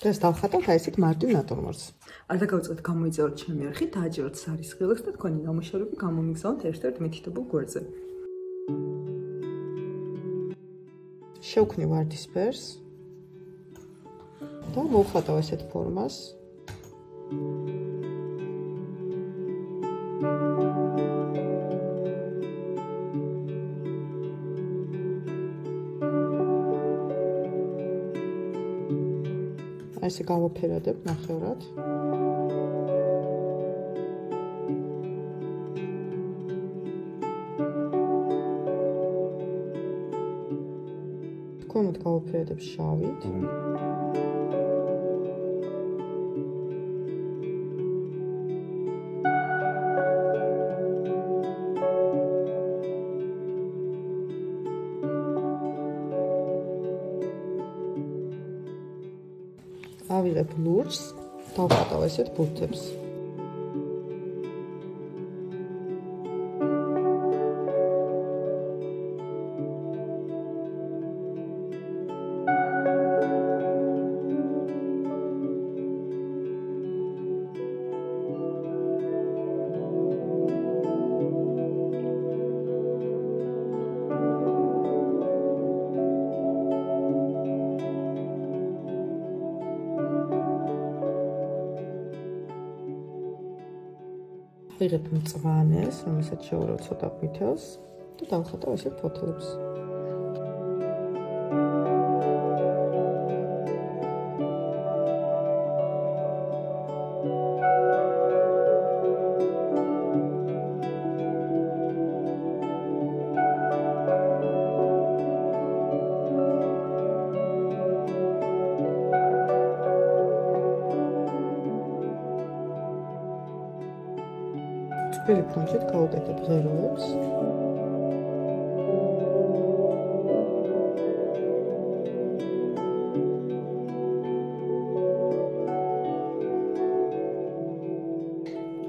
ეს დავხატავთ აი ესეთ მარტივ ნატურმორტს. არ დაგავიწყეთ გამოიძევროთ ჩემი არხი, დააჯეროთ სარის ღილაკს და თქვენი ნამუშევრები გამომიგზავნეთ ერთ-ერთ მითითებულ გვერდზე. შევქნი ვარდისფერს და მოვხატავ ესეთ ფორმას. ესე გავაფერადებ ნახევრად. ქვემოთ გავაფერადებ შავით. ავიღებ ლურჯს, დავხატავ ესეთ ბურთებს. ვიღებ მწვანეს, რომელსაც შევურავ ცოტა ყვითელს და დავხატავ ესეთ ფოთლებს. Პირველ ფონჩით გავუკეთებ ღეროებს.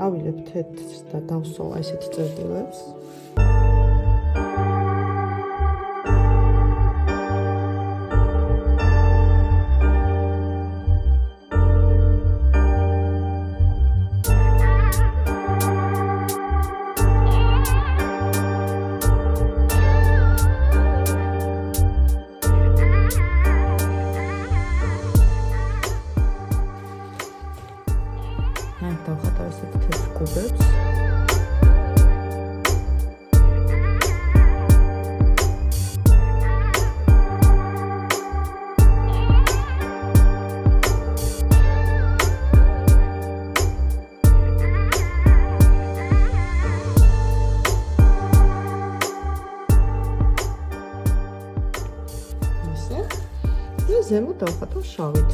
ავიღებ თეთრს და დავსვავ ესეთ წერტილებს. დავხატავ ესეთ თეთრ კუბებს. ისე. და ზემოთ დავხატავ შავით.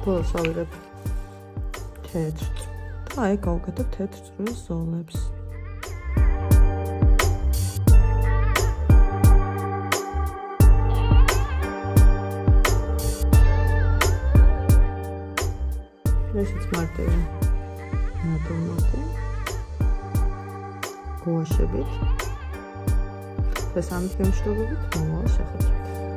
ბოლოს ავიღებ თეთრ და აი გავუკეთებ თეთრ წვრილ ზოლებს. ესეც მარტივი ნატურმორტი გუაშებით და სამი შემშრობებით მომავალ შეხვედრით.